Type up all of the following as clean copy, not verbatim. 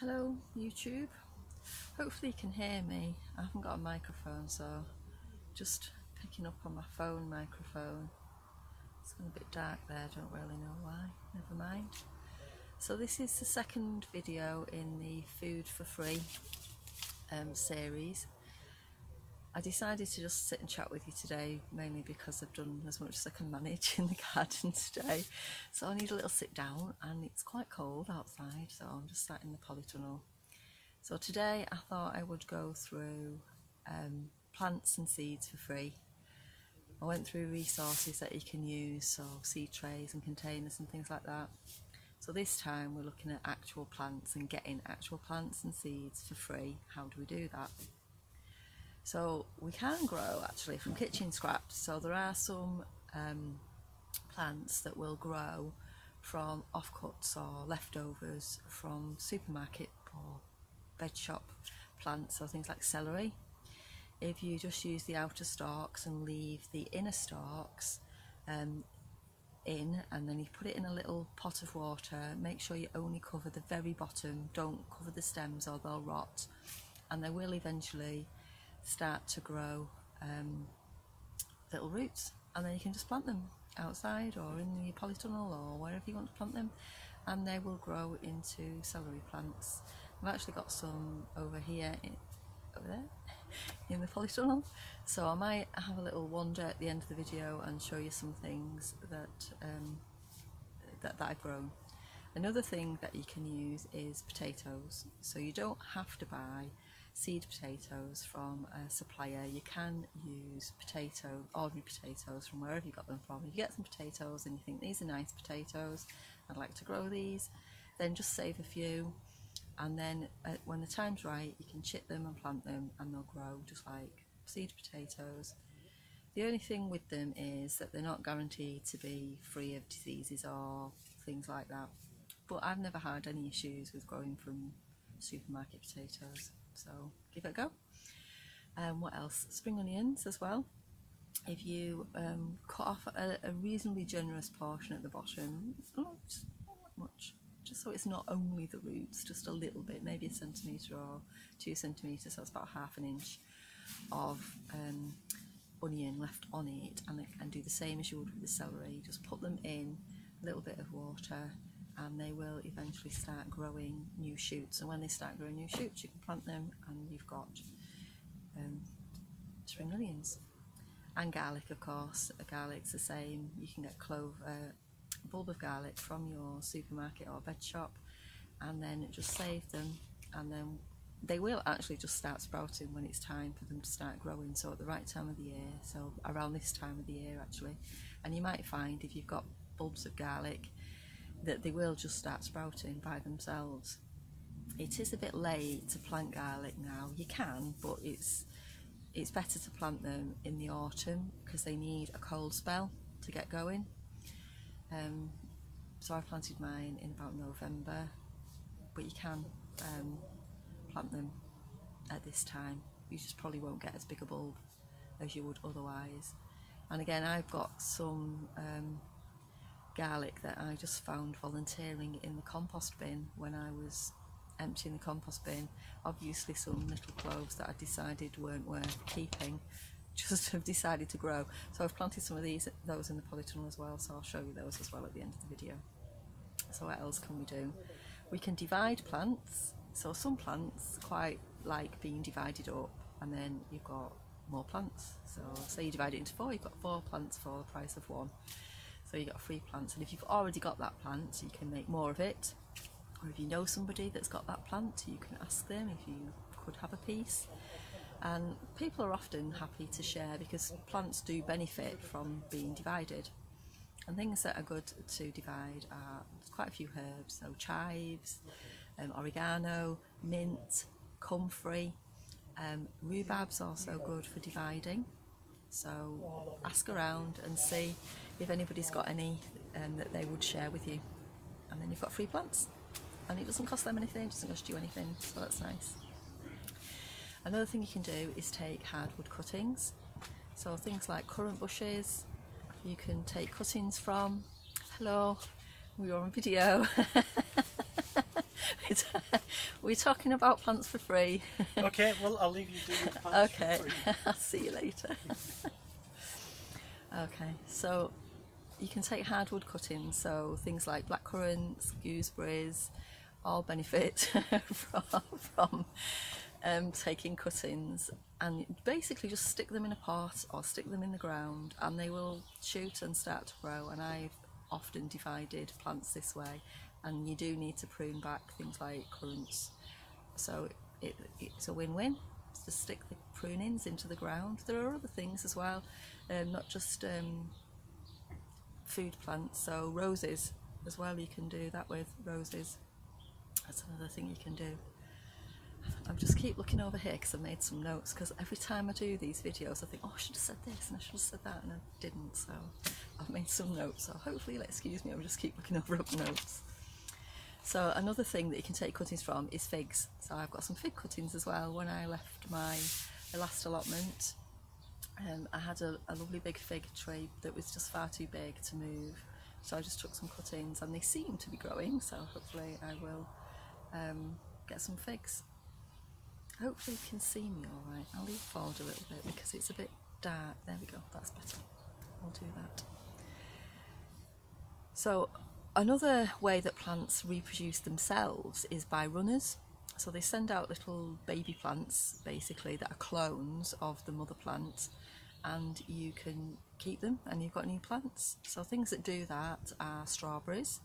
Hello YouTube, hopefully you can hear me. I haven't got a microphone, so just picking up on my phone microphone. It's gone a bit dark there, I don't really know why, never mind. So this is the second video in the Food for Free series. I decided to just sit and chat with you today, mainly because I've done as much as I can manage in the garden today. So I need a little sit down, and it's quite cold outside, so I'm just sat in the polytunnel. So today I thought I would go through plants and seeds for free. I went through resources that you can use, so seed trays and containers and things like that. So this time we're looking at actual plants and getting actual plants and seeds for free. How do we do that? So we can grow actually from kitchen scraps. So there are some plants that will grow from offcuts or leftovers from supermarket or veg shop plants, so things like celery. If you just use the outer stalks and leave the inner stalks in, and then you put it in a little pot of water, make sure you only cover the very bottom, don't cover the stems or they'll rot, and they will eventually start to grow little roots, and then you can just plant them outside or in the polytunnel or wherever you want to plant them, and they will grow into celery plants. I've actually got some over here, over there, in the polytunnel, so I might have a little wander at the end of the video and show you some things that that I've grown. Another thing that you can use is potatoes. So you don't have to buy seed potatoes from a supplier. You can use ordinary potatoes from wherever you got them from. If you get some potatoes and you think these are nice potatoes, I'd like to grow these, then just save a few, and then when the time's right you can chip them and plant them and they'll grow just like seed potatoes. The only thing with them is that they're not guaranteed to be free of diseases or things like that, but I've never had any issues with growing from supermarket potatoes, so give it a go. What else? Spring onions as well. If you cut off a reasonably generous portion at the bottom, not much, just so it's not only the roots, just a little bit, maybe 1 centimetre or 2 centimetres, so it's about ½ an inch of onion left on it, and do the same as you would with the celery. Just put them in a little bit of water and they will eventually start growing new shoots, and when they start growing new shoots you can plant them and you've got spring onions. And garlic, of course. Garlic's the same. You can get a bulb of garlic from your supermarket or veg shop, and then just save them, and then they will actually just start sprouting when it's time for them to start growing, so at the right time of the year, so around this time of the year actually. And you might find if you've got bulbs of garlic that they will just start sprouting by themselves. It is a bit late to plant garlic now. You can, but it's better to plant them in the autumn because they need a cold spell to get going. So I planted mine in about November, but you can plant them at this time. You just probably won't get as big a bulb as you would otherwise. And again, I've got some garlic that I just found volunteering in the compost bin when I was emptying the compost bin. Obviously some little cloves that I decided weren't worth keeping just have decided to grow, so I've planted some of those in the polytunnel as well, so I'll show you those as well at the end of the video. So what else can we do? We can divide plants. So some plants quite like being divided up, and then you've got more plants. So say you divide it into 4, you've got 4 plants for the price of 1. So you've got 3 plants, and if you've already got that plant you can make more of it, or if you know somebody that's got that plant you can ask them if you could have a piece. And people are often happy to share because plants do benefit from being divided. And things that are good to divide are quite a few herbs, so chives, oregano, mint, comfrey, rhubarb's also good for dividing. So ask around and see if anybody's got any that they would share with you, and then you've got 3 plants and it doesn't cost them anything, it doesn't cost you anything, so that's nice. Another thing you can do is take hardwood cuttings, so things like currant bushes you can take cuttings from. Hello, we are on video. We're talking about plants for free. Okay, well, I'll leave you to your plants Okay, for free. I'll see you later. Okay, so you can take hardwood cuttings, so things like blackcurrants, gooseberries, all benefit from taking cuttings, and basically just stick them in a pot or stick them in the ground and they will shoot and start to grow. And I've often divided plants this way, and you do need to prune back things like currants, so it's a win-win to stick the prunings into the ground. There are other things as well, not just food plants, so roses as well, you can do that with roses. That's another thing you can do. I just keep looking over here because I made some notes, because every time I do these videos I think, oh, I should have said this and I should have said that, and I didn't, so I've made some notes, so hopefully you'll excuse me, I'll just keep looking over up notes. So another thing that you can take cuttings from is figs. So I've got some fig cuttings as well. When I left my last allotment, I had a lovely big fig tree that was just far too big to move, so I just took some cuttings and they seem to be growing, so hopefully I will get some figs. Hopefully you can see me all right. I'll lean forward a little bit because it's a bit dark. There we go, that's better. I'll do that. So another way that plants reproduce themselves is by runners. So they send out little baby plants basically that are clones of the mother plant, and you can keep them and you've got new plants. So things that do that are strawberries,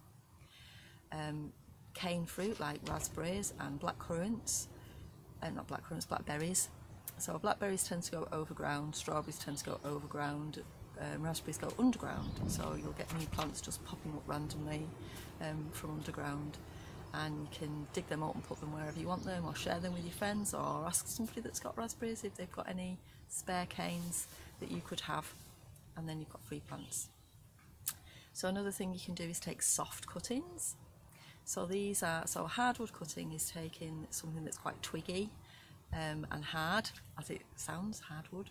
cane fruit like raspberries and blackcurrants, not blackcurrants, blackberries. So blackberries tend to go overground, strawberries tend to go overground, raspberries go underground, so you'll get new plants just popping up randomly from underground, and you can dig them up and put them wherever you want them, or share them with your friends, or ask somebody that's got raspberries if they've got any spare canes that you could have, and then you've got free plants. So another thing you can do is take soft cuttings. So so hardwood cutting is taking something that's quite twiggy and hard, as it sounds, hardwood.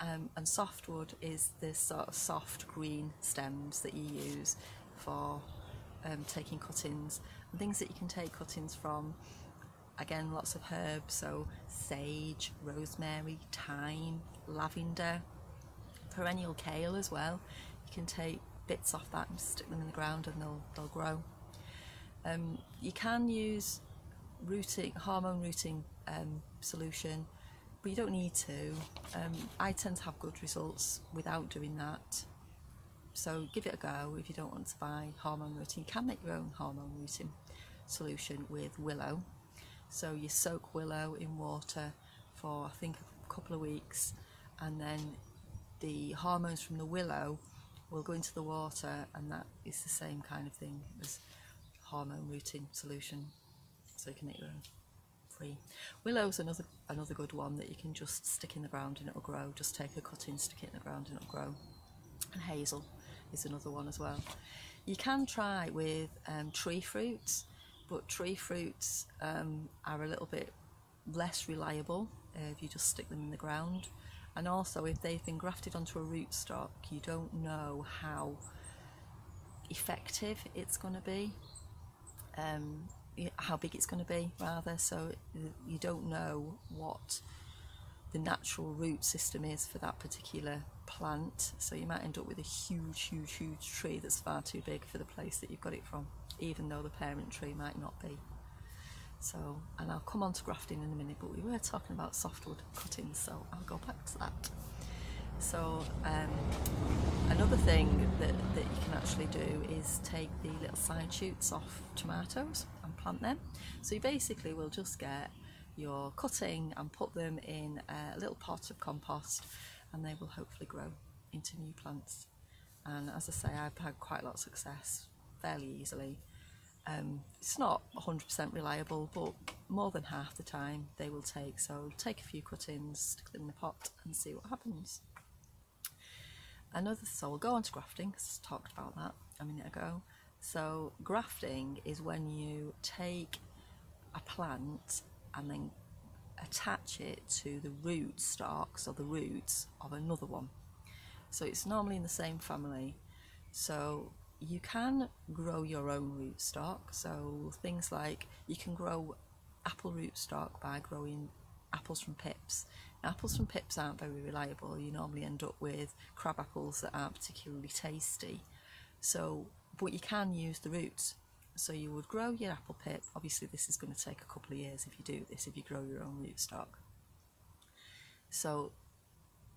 And softwood is this sort of soft green stems that you use for taking cuttings. And things that you can take cuttings from, again, lots of herbs, so sage, rosemary, thyme, lavender, perennial kale as well. You can take bits off that and stick them in the ground and they'll grow. You can use hormone rooting solution, but you don't need to. I tend to have good results without doing that, so give it a go. If you don't want to buy hormone rooting, you can make your own hormone rooting solution with willow. So you soak willow in water for I think a couple of weeks, and then the hormones from the willow will go into the water, and that is the same kind of thing as hormone rooting solution, so you can make your own free. Willow's another good one that you can just stick in the ground and it'll grow. Just take a cutting, stick it in the ground and it'll grow. And hazel is another one as well. You can try with tree fruits, but tree fruits are a little bit less reliable if you just stick them in the ground, and also if they've been grafted onto a rootstock, you don't know how effective it's going to be, how big it's going to be rather, so you don't know what the natural root system is for that particular plant, so you might end up with a huge tree that's far too big for the place that you've got it from, even though the parent tree might not be. So, and I'll come on to grafting in a minute, but we were talking about softwood cuttings, so I'll go back to that. So another thing that you can actually do is take the little side shoots off tomatoes and plant them. So you basically will just get your cutting and put them in a little pot of compost, and they will hopefully grow into new plants. And as I say, I've had quite a lot of success fairly easily. It's not 100% reliable, but more than half the time they will take. So take a few cuttings, stick them in the pot and see what happens. So we'll go on to grafting, because I talked about that a minute ago. So grafting is when you take a plant and then attach it to the root stalks or the roots of another one. So it's normally in the same family. So you can grow your own rootstock. So things like you can grow apple rootstock by growing apples from pips. Now, apples from pips aren't very reliable. You normally end up with crab apples that aren't particularly tasty. So, but you can use the roots. So you would grow your apple pip. Obviously this is going to take a couple of years if you do this, if you grow your own rootstock. So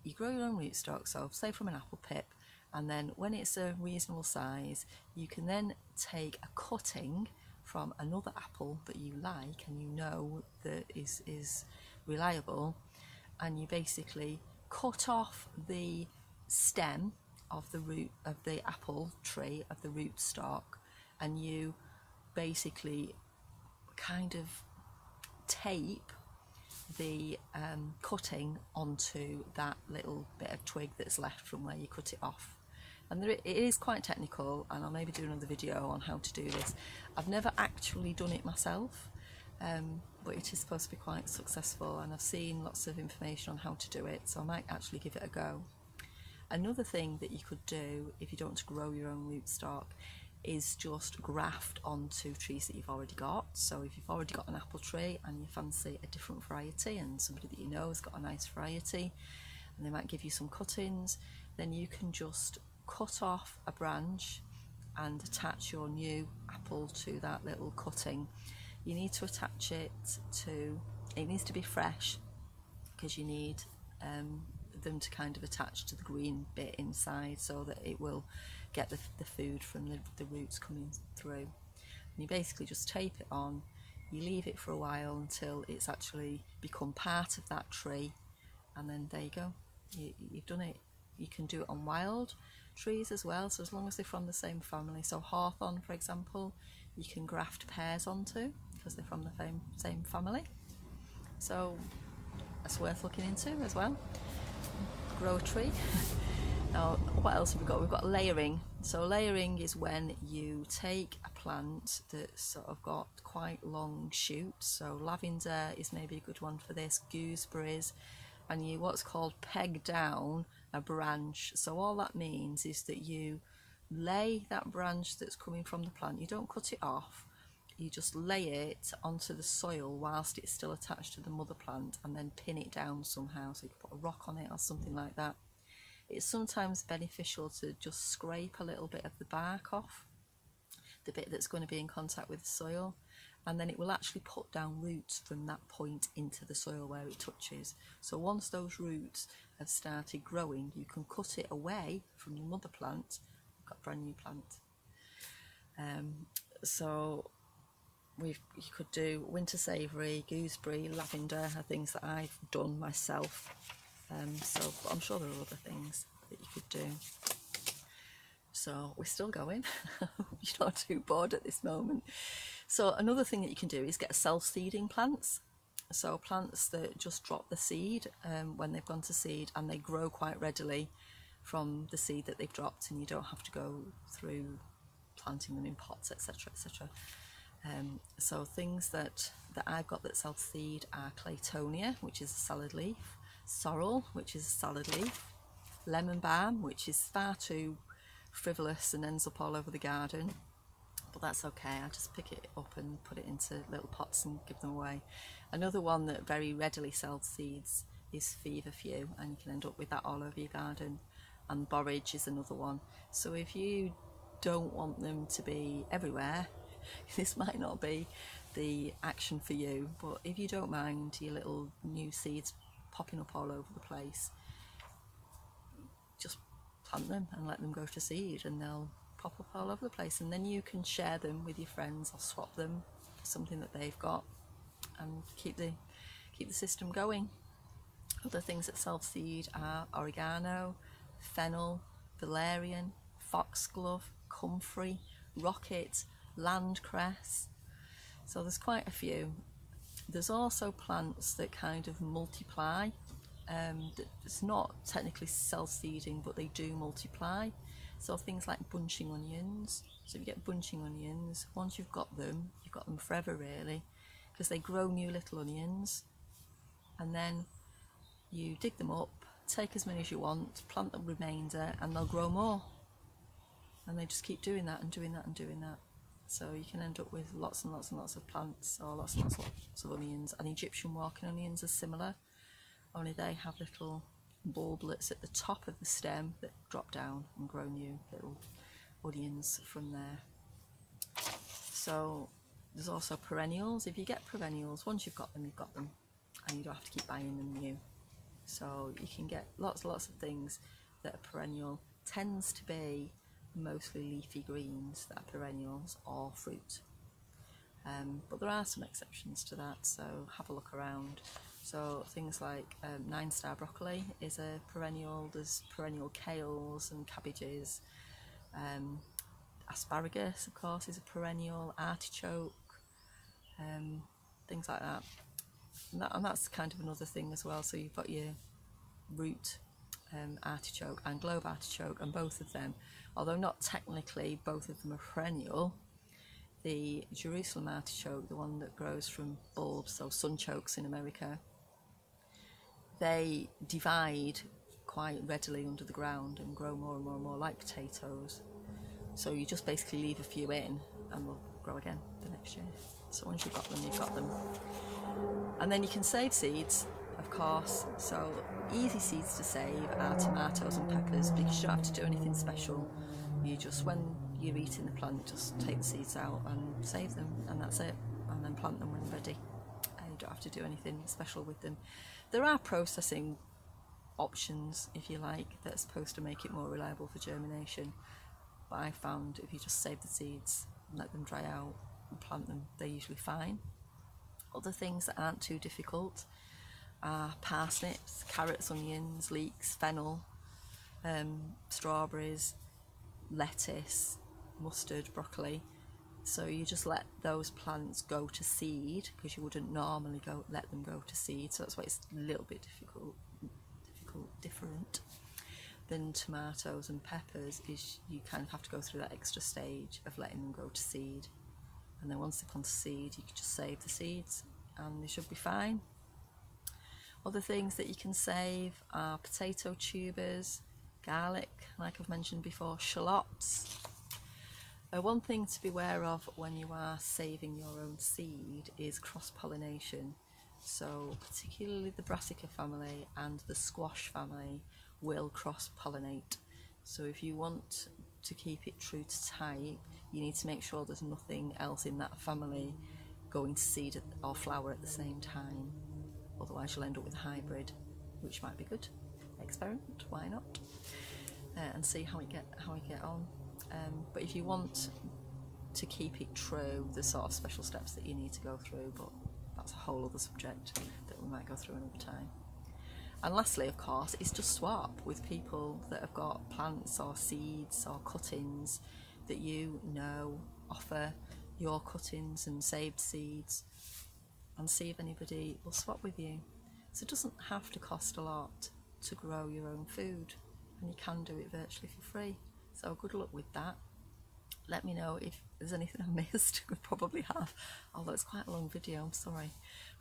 you grow your own rootstock, so say from an apple pip, and then when it's a reasonable size, you can then take a cutting from another apple that you like and you know that is reliable, and you basically cut off the stem of the root of the apple tree, of the rootstock, and you basically kind of tape the cutting onto that little bit of twig that's left from where you cut it off. And it is quite technical, and I'll maybe do another video on how to do this. I've never actually done it myself, but it is supposed to be quite successful, and I've seen lots of information on how to do it, so I might actually give it a go. Another thing that you could do if you don't want to grow your own rootstock is just graft onto trees that you've already got. So if you've already got an apple tree and you fancy a different variety, and somebody that you know has got a nice variety and they might give you some cuttings, then you can just cut off a branch and attach your new apple to that little cutting. You need to attach it needs to be fresh, because you need them to kind of attach to the green bit inside so that it will get the food from the roots coming through. And you basically just tape it on, you leave it for a while until it's actually become part of that tree, and then there you go, you've done it. You can do it on wild trees as well, so as long as they're from the same family. So hawthorn, for example, you can graft pears onto because they're from the same family. So that's worth looking into as well. Grow a tree. Now, what else have we got? We've got layering. So layering is when you take a plant that's sort of got quite long shoots. So lavender is maybe a good one for this, gooseberries, and you what's called peg down a branch. So all that means is that you lay that branch that's coming from the plant. You don't cut it off. You just lay it onto the soil whilst it's still attached to the mother plant, and then pin it down somehow. So you can put a rock on it or something like that. It's sometimes beneficial to just scrape a little bit of the bark off, the bit that's going to be in contact with the soil, and then it will actually put down roots from that point into the soil where it touches. So once those roots have started growing, you can cut it away from the mother plant. I've got a brand new plant. So you could do winter savoury, gooseberry, lavender are things that I've done myself. So I'm sure there are other things that you could do. So we're still going. You're not too bored at this moment. So another thing that you can do is get self-seeding plants. So plants that just drop the seed when they've gone to seed, and they grow quite readily from the seed that they've dropped, and you don't have to go through planting them in pots, etc, etc. So things that I've got that self-seed are Claytonia, which is a salad leaf, sorrel, which is a salad leaf, lemon balm, which is far too frivolous and ends up all over the garden, but that's okay. I just pick it up and put it into little pots and give them away. Another one that very readily self-seeds is feverfew, and you can end up with that all over your garden. And borage is another one. So if you don't want them to be everywhere, this might not be the action for you, but if you don't mind your little new seeds popping up all over the place, just plant them and let them go to seed, and they'll pop up all over the place, and then you can share them with your friends or swap them for something that they've got and keep the system going. Other things that self-seed are oregano, fennel, valerian, foxglove, comfrey, rocket, landcress. So there's quite a few. There's also plants that kind of multiply. It's not technically self-seeding, but they do multiply. So things like bunching onions. So if you get bunching onions, once you've got them forever really, because they grow new little onions, and then you dig them up, take as many as you want, plant the remainder, and they'll grow more. And they just keep doing that and doing that and doing that. So you can end up with lots and lots and lots of plants, or lots and lots of onions. And Egyptian walking onions are similar, only they have little bulblets at the top of the stem that drop down and grow new little onions from there. So there's also perennials. If you get perennials, once you've got them, you've got them, and you don't have to keep buying them new. So you can get lots and lots of things that are perennial. Tends to be mostly leafy greens that are perennials, or fruit. But there are some exceptions to that, so have a look around. So things like 9-star broccoli is a perennial. There's perennial kales and cabbages. Asparagus, of course, is a perennial. Artichoke, things like that. And that's kind of another thing as well. So you've got your root artichoke and globe artichoke, and both of them, although not technically both of them are perennial, the Jerusalem artichoke, the one that grows from bulbs, so sunchokes in America, they divide quite readily under the ground and grow more and more and more like potatoes. So you just basically leave a few in and they'll grow again the next year. So once you've got them, you've got them. And then you can save seeds, of course. So easy seeds to save are tomatoes and peppers, because you don't have to do anything special. You just, when you're eating the plant, just take the seeds out and save them, and that's it. And then plant them when ready. You don't have to do anything special with them. There are processing options, if you like, that's supposed to make it more reliable for germination. But I found if you just save the seeds and let them dry out and plant them, they're usually fine. Other things that aren't too difficult are parsnips, carrots, onions, leeks, fennel, strawberries, lettuce, mustard, broccoli. So you just let those plants go to seed, because you wouldn't normally let them go to seed. So that's why it's a little bit different than tomatoes and peppers, is you kind of have to go through that extra stage of letting them go to seed. And then once they've gone to seed, you can just save the seeds and they should be fine. Other things that you can save are potato tubers, garlic, like I've mentioned before, shallots. One thing to be aware of when you are saving your own seed is cross-pollination. So particularly the brassica family and the squash family will cross-pollinate. So if you want to keep it true to type, you need to make sure there's nothing else in that family going to seed or flower at the same time. Otherwise you'll end up with a hybrid, which might be good. Experiment, why not? And see how we get on. But if you want to keep it true, there's sort of special steps that you need to go through, but that's a whole other subject that we might go through another time. And lastly, of course, is just swap with people that have got plants or seeds or cuttings that you know offer your cuttings and saved seeds, and see if anybody will swap with you. So it doesn't have to cost a lot to grow your own food, and you can do it virtually for free. So good luck with that. Let me know if there's anything I missed. I probably have, although it's quite a long video, I'm sorry.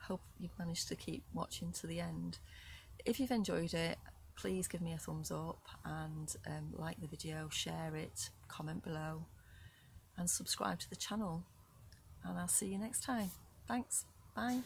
Hope you've managed to keep watching to the end. If you've enjoyed it, please give me a thumbs up and like the video, share it, comment below and subscribe to the channel, and I'll see you next time. Thanks, bye.